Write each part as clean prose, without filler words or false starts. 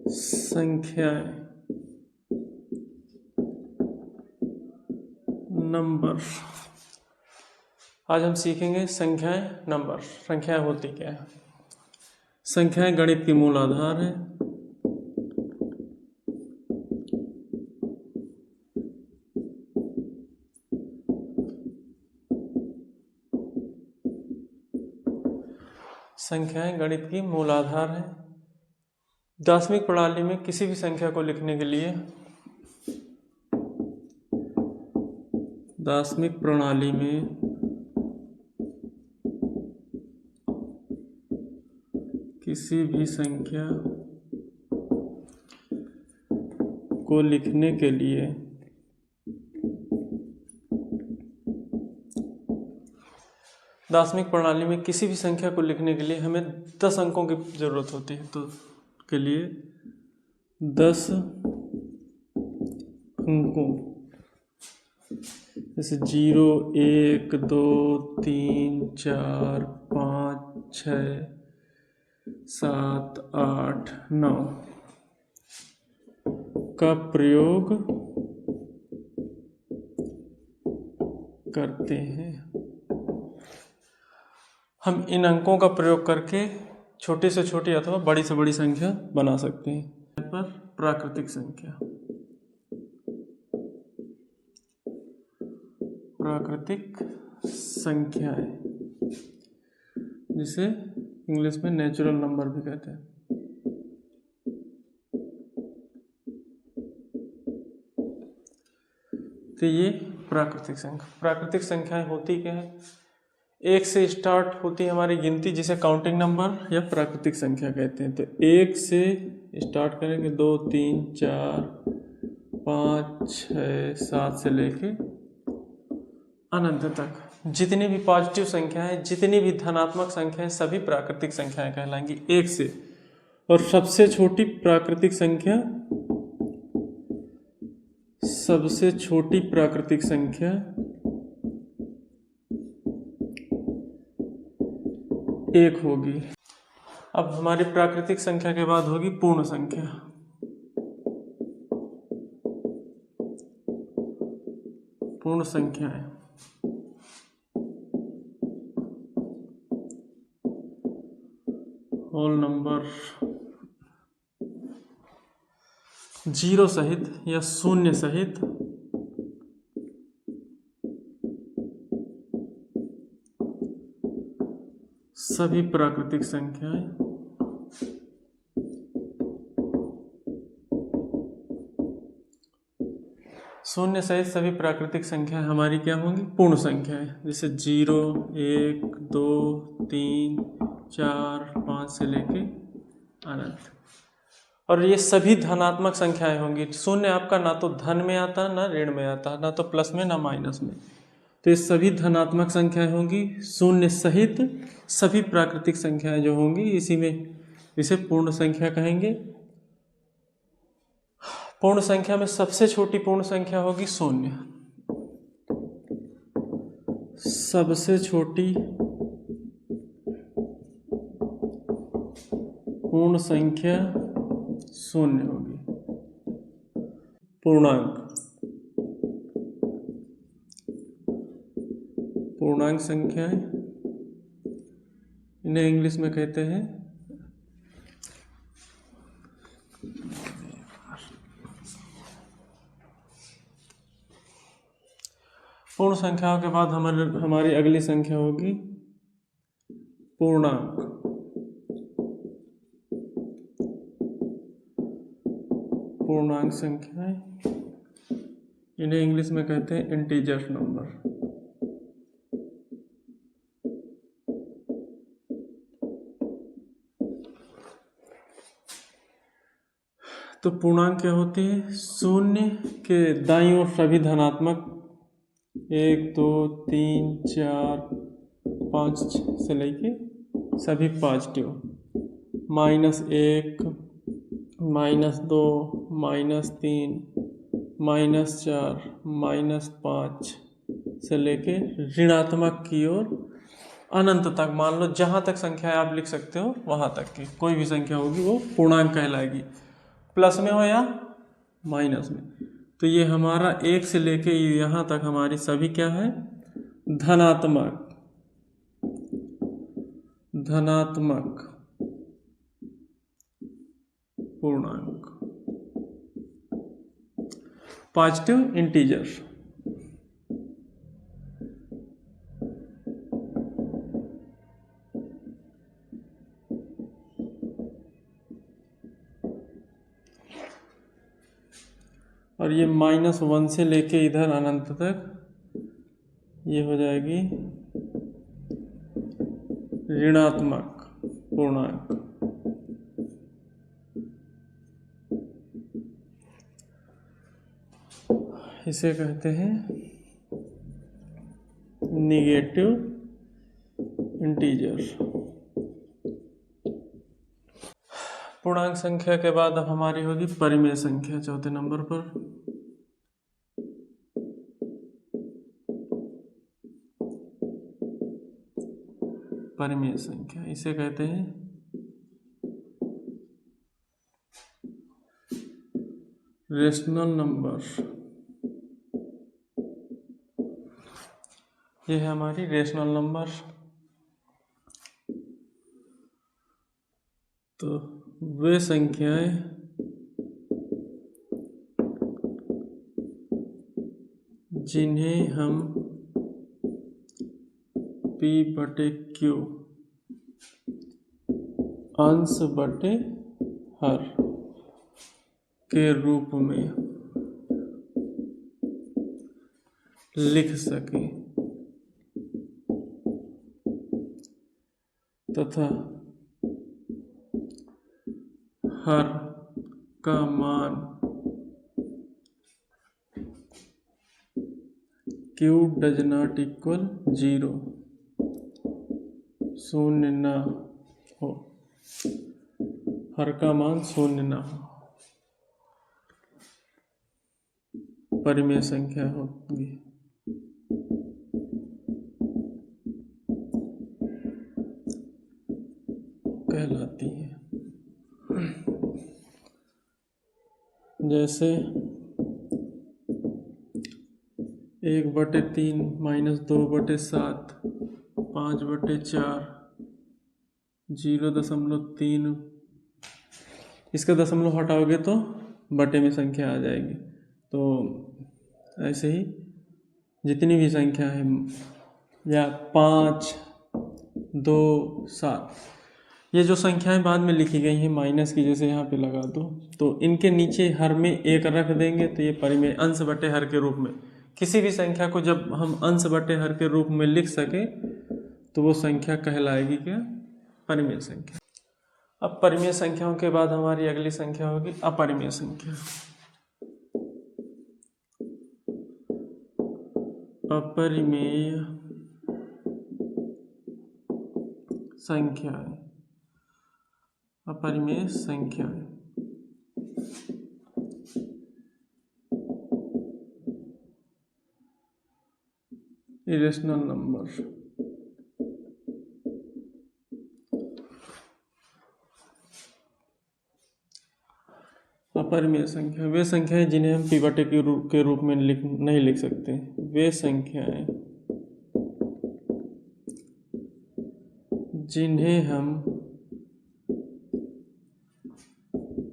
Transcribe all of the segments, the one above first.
संख्याएं, नंबर। आज हम सीखेंगे संख्याएं, नंबर। संख्याएं होती क्या है? संख्याएं गणित के मूल आधार है। संख्याएं गणित की मूल आधार है। दार्शनिक प्रणाली में किसी भी संख्या को लिखने के लिए दार्शनिक प्रणाली में किसी भी संख्या को लिखने के लिए दार्शनिक प्रणाली में किसी भी संख्या को लिखने के लिए हमें 10 अंकों की जरूरत होती है। तो के लिए 10 अंकों, जैसे 0, 1, 2, 3, 4, 5, 6, 7, 8, 9 का प्रयोग करते हैं। हम इन अंकों का प्रयोग करके छोटी से छोटी अथवा बड़ी से बड़ी संख्या बना सकते हैं। पर प्राकृतिक संख्या, प्राकृतिक संख्याएं, जिसे इंग्लिश में नेचुरल नंबर भी कहते हैं। तो ये प्राकृतिक संख्याएं होती क्या है? 1 से स्टार्ट होती है हमारी गिनती, जिसे काउंटिंग नंबर या प्राकृतिक संख्या कहते हैं। तो 1 से स्टार्ट करेंगे, 2, 3, 4, 5, 6, 7 से लेके अनंत तक। जितनी भी पॉजिटिव संख्याएं, जितनी भी धनात्मक संख्याएं, सभी प्राकृतिक संख्याएं कहलाएंगी 1 से। और सबसे छोटी प्राकृतिक संख्या 1 होगी। अब हमारी प्राकृतिक संख्या के बाद होगी पूर्ण संख्या। पूर्ण संख्याएं, होल नंबर, 0 सहित या शून्य सहित सभी प्राकृतिक संख्याएं शून्य सहित सभी प्राकृतिक संख्याएं हमारी क्या होंगी? पूर्ण संख्याएं। जैसे 0, 1, 2, 3, 4, 5 से लेके अनंत। और ये सभी धनात्मक संख्याएं होंगी। शून्य आपका ना तो धन में आता, ना ऋण में आता, ना तो प्लस में, ना माइनस में। तो ये सभी धनात्मक संख्याएं होंगी शून्य सहित सभी प्राकृतिक संख्याएं जो होंगी, इसे पूर्ण संख्या कहेंगे। पूर्ण संख्या में सबसे छोटी पूर्ण संख्या होगी शून्य। सबसे छोटी पूर्ण संख्या शून्य होगी। पूर्णांक संख्याएं, इन्हें इंग्लिश में कहते हैं पूर्ण संख्याओं के बाद हमारी अगली संख्या होगी पूर्णांक। पूर्णांक संख्याएं, इन्हें इंग्लिश में कहते हैं इंटीजर नंबर। तो पूर्णांक क्या होती है? शून्य के दाईं ओर सभी धनात्मक, 1, 2, 3, 4, 5 से लेके सभी पॉजिटिव, -1, -2, -3, -4, -5 से लेके ऋणात्मक की ओर अनंत तक, मान लो जहाँ तक संख्या आप लिख सकते हो वहाँ तक की कोई भी संख्या होगी वो पूर्णांक कहलाएगी, प्लस में हो या माइनस में। तो ये हमारा 1 से लेके यहाँ तक हमारी सभी क्या है, धनात्मक पूर्णांक, पॉजिटिव इंटीजर। और ये -1 से लेके इधर अनंत तक ये हो जाएगी ऋणात्मक पूर्णांक। इसे कहते हैं निगेटिव इंटीजर। पूर्णांक संख्या के बाद अब हमारी होगी परिमेय संख्या चौथे नंबर पर। परिमेय संख्या इसे कहते हैं रेशनल नंबर। ये है हमारी रेशनल नंबर। तो वे संख्याएं जिन्हें हम P/Q अंश बटे हर के रूप में लिख सके तथा हर का मान Q डज नॉट इक्वल 0, शून्य न हो, हर का मान शून्य न हो, परिमेय संख्या होगी। कहलाती है। जैसे 1/3 -2/7 5/4 0.3, इसका दशमलव हटाओगे तो बटे में संख्या आ जाएगी। तो ऐसे ही जितनी भी संख्या है या 5 2 7, ये जो संख्याएं बाद में लिखी गई हैं माइनस की, जैसे यहाँ पे लगा दो, तो इनके नीचे हर में 1 रख देंगे तो ये परिमेय अंश बटे हर के रूप में, किसी भी संख्या को जब हम अंश बटे हर के रूप में लिख सके तो वो संख्या कहलाएगी क्या, परिमेय संख्या। अब परिमेय संख्याओं के बाद हमारी अगली संख्या होगी अपरिमेय संख्या। अपरिमेय संख्याएं, अपरिमेय संख्याएं इरेशनल नंबर। अपरिमेय संख्या वे संख्याएं जिन्हें हम P/Q के रूप में नहीं लिख सकते। वे संख्याएं जिन्हें हम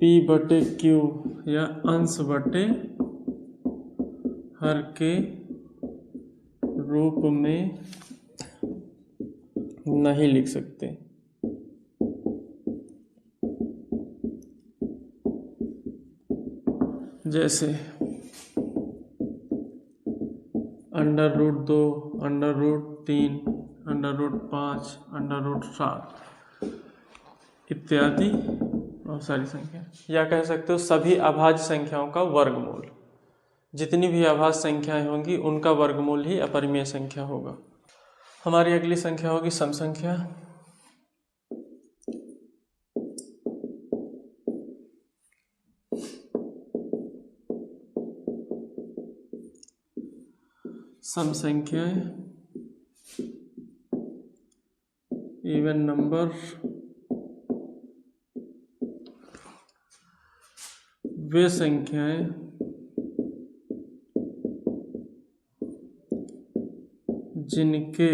P/Q या अंश बटे हर के रूप में नहीं लिख सकते। जैसे √2, √3, √5, √7 इत्यादि बहुत सारी संख्या, या कह सकते हो सभी अभाज्य संख्याओं का वर्गमूल। जितनी भी अभाज्य संख्याएं होंगी उनका वर्गमूल ही अपरिमेय संख्या होगा। हमारी अगली संख्या होगी सम संख्या। सम संख्याएं इवन नंबर वे संख्याएं जिनके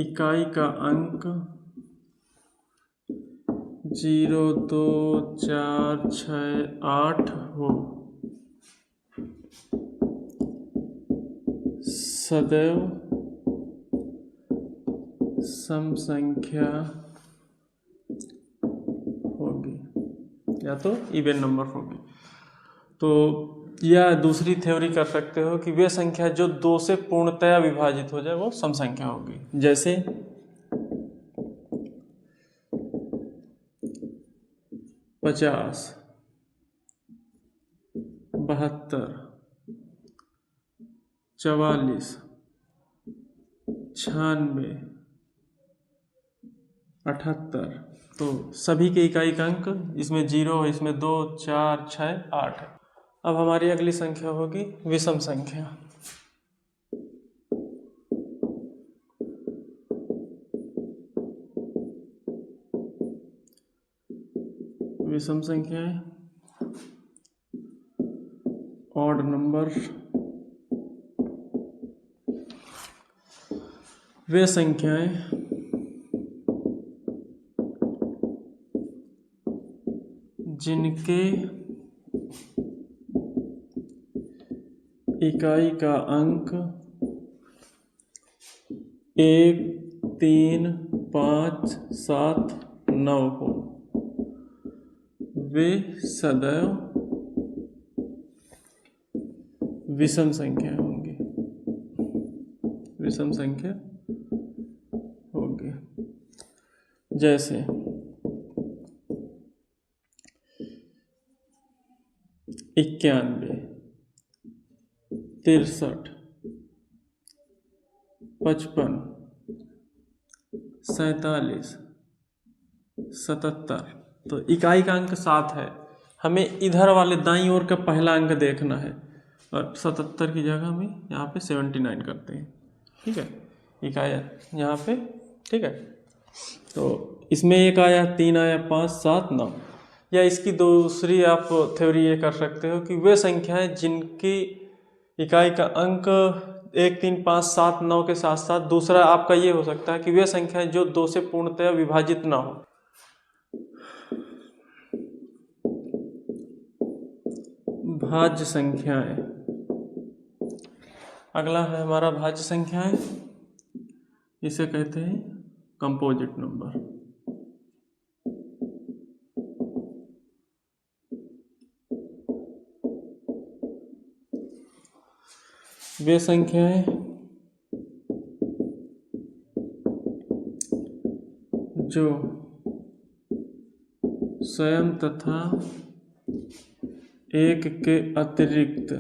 इकाई का अंक 0, 2, 4, 6, 8 हो, सदैव सम संख्या होगी या तो इवन नंबर होगी। तो या दूसरी थ्योरी कर सकते हो कि वे संख्या जो 2 से पूर्णतया विभाजित हो जाए वो सम संख्या होगी। जैसे 50, 72, 44, 96, 78, तो सभी के इकाई का अंक इसमें 0, इसमें 2, 4, 6, 8 है। अब हमारी अगली संख्या होगी विषम संख्या। विषम संख्याएं ऑड नंबर वे संख्याएं जिनके इकाई का अंक 1, 3, 5, 7, 9 हो, वे सदैव विषम संख्या होंगी। विषम संख्या होगी। जैसे 91, 63, 55, 47, 77, तो इकाई का अंक 7 है। हमें इधर वाले दाईं ओर का पहला अंक देखना है और 77 की जगह हम यहाँ पे 79 करते हैं। ठीक है, इकाई यहाँ पे। ठीक है, तो इसमें 1 आया, 3 आया, 5, 7, 9। या इसकी दूसरी आप थ्योरी ये कर सकते हो कि वे संख्याएं जिनकी इकाई का अंक 1, 3, 5, 7, 9 के साथ साथ दूसरा आपका ये हो सकता है कि वे संख्याएं जो 2 से पूर्णतया विभाजित ना हो। भाज्य संख्याएं। अगला है हमारा भाज्य संख्याएं, इसे कहते हैं कंपोजिट नंबर। वे संख्याएं जो स्वयं तथा एक के अतिरिक्त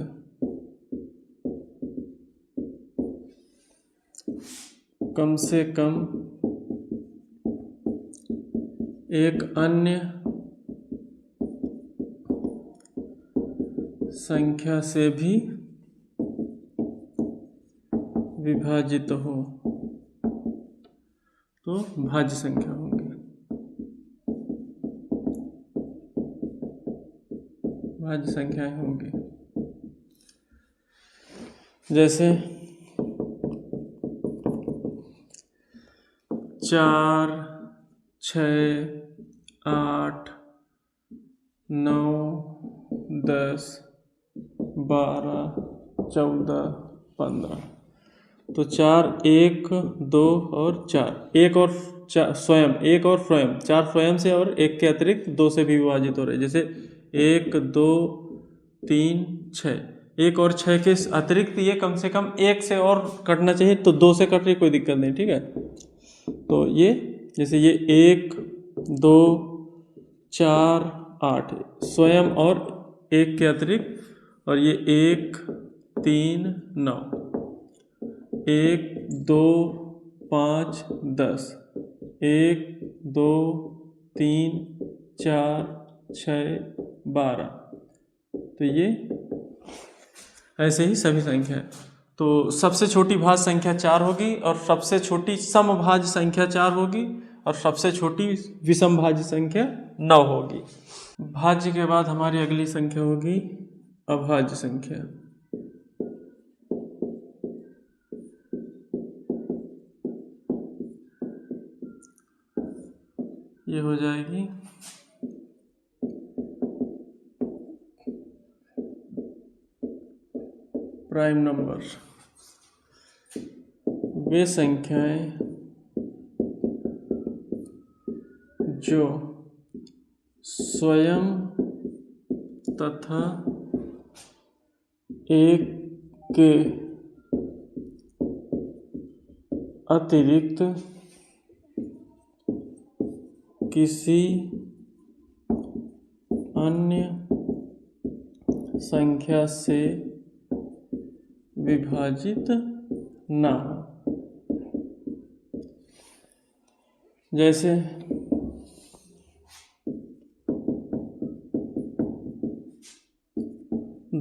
कम से कम एक अन्य संख्या से भी विभाजित हो तो भाज्य संख्या होगी। भाज्य संख्याएं होंगी। जैसे 4, 6, 8, 9, 10, 12, 14, 15। तो 4, 1, 2 और 4, एक और स्वयं, एक और स्वयं, 4 स्वयं से और एक के अतिरिक्त 2 से भी विभाजित हो रहे। जैसे 1, 2, 3, 6, 1 और 6 के अतिरिक्त ये कम से कम 1 से और कटना चाहिए, तो 2 से कट रही कोई दिक्कत नहीं। ठीक है, तो ये जैसे ये 1, 2, 4, 8 स्वयं और एक के अतिरिक्त, और ये 1, 3, 9, 1, 2, 5, 10, 1, 2, 3, 4, 6, 12। तो ये ऐसे ही सभी संख्या है। तो सबसे छोटी भाज्य संख्या 4 होगी और सबसे छोटी समभाज्य संख्या 4 होगी और सबसे छोटी विषम भाज्य संख्या 9 होगी। भाज्य के बाद हमारी अगली संख्या होगी अभाज्य संख्या। ये हो जाएगी प्राइम नंबर। वे संख्याएं जो स्वयं तथा एक के अतिरिक्त किसी अन्य संख्या से विभाजित ना हो। जैसे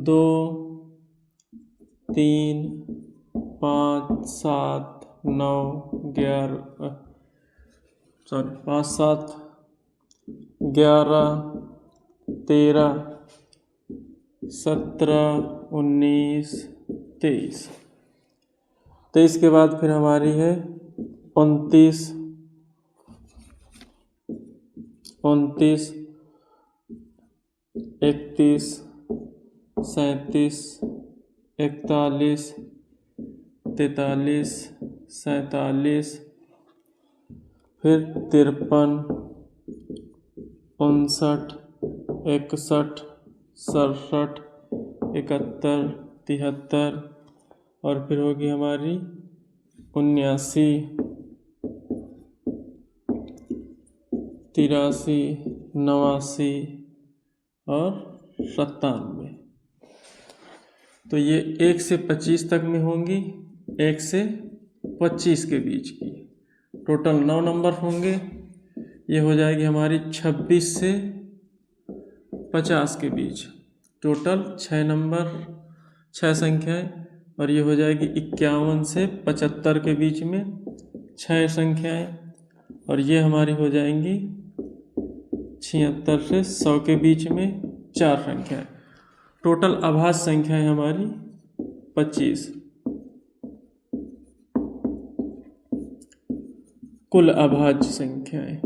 2, 3, 5, 7, 9, 11 5, 7, 11, 13, 17, 19, 23। 23 के बाद फिर हमारी है 29, 31, 37, 41, 43, 47, फिर 53, 59, 61, 67, 71, 73 और फिर होगी हमारी 79, 83, 89 और 97। तो ये 1 से 25 तक में होंगी, 1 से 25 के बीच की। टोटल 9 नंबर होंगे। ये हो जाएगी हमारी 26 से 50 के बीच। टोटल 6 नंबर, 6 संख्याएं। और ये हो जाएगी 51 से 75 के बीच में 6 संख्याएं। और ये हमारी हो जाएंगी 76 से 100 के बीच में 4 संख्याएं। टोटल अभाज्य संख्याएं हमारी 25। कुल अभाज्य संख्याएं,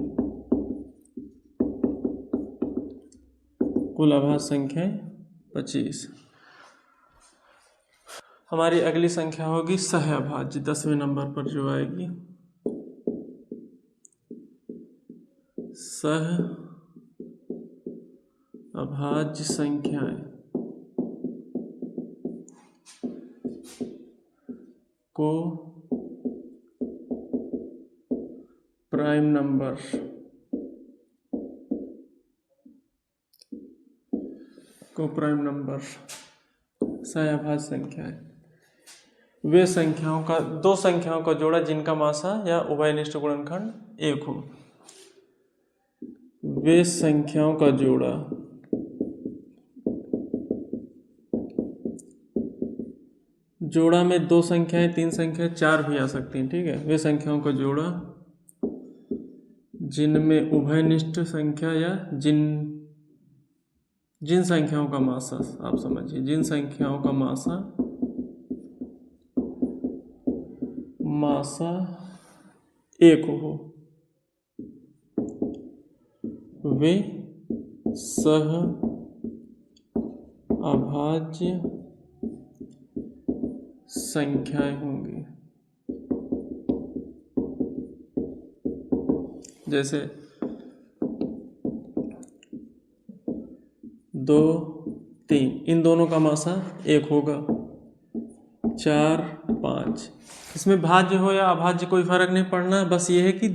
कुल अभाज्य संख्याएं 25। हमारी अगली संख्या होगी सह अभाज्य, 10वें नंबर पर जो आएगी सह अभाज्य संख्याएं को प्राइम नंबर सह अभाज्य संख्याएं वे संख्याओं का, दो संख्याओं का जोड़ा जिनका मासा या उभयनिष्ठ गुणनखंड 1 हो। वे संख्याओं का जोड़ा जोड़ा में 2 संख्याएं, 3 संख्याएं, 4 भी आ सकती हैं, ठीक है। वे संख्याओं का जोड़ा जिनमें उभयनिष्ठ संख्या या जिन संख्याओं का मासा, आप समझिए, जिन संख्याओं का मासा 1 हो, वे सह अभाज्य संख्याएं होंगी। जैसे 2, 3, इन दोनों का मासा 1 होगा। 4, 5, इसमें भाज्य हो या अभाज्य कोई फर्क नहीं पड़ना, बस ये है कि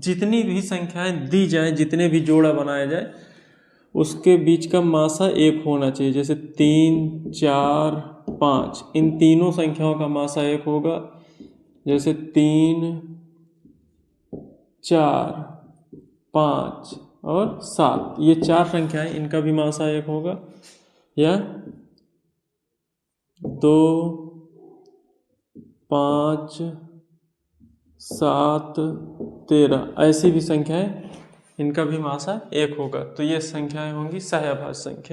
जितनी भी संख्याएं दी जाए, जितने भी जोड़ा बनाया जाए, उसके बीच का मासा 1 होना चाहिए। जैसे 3, 4, 5, इन तीनों संख्याओं का मासा 1 होगा। जैसे 3, 4, 5 और 7, ये 4 संख्याएं, इनका भी मासा 1 होगा। या 2, 5, 7, 13 ऐसी भी संख्याएं, इनका भी मासा 1 होगा। तो ये संख्याएं होंगी सहअभाज्य संख्या।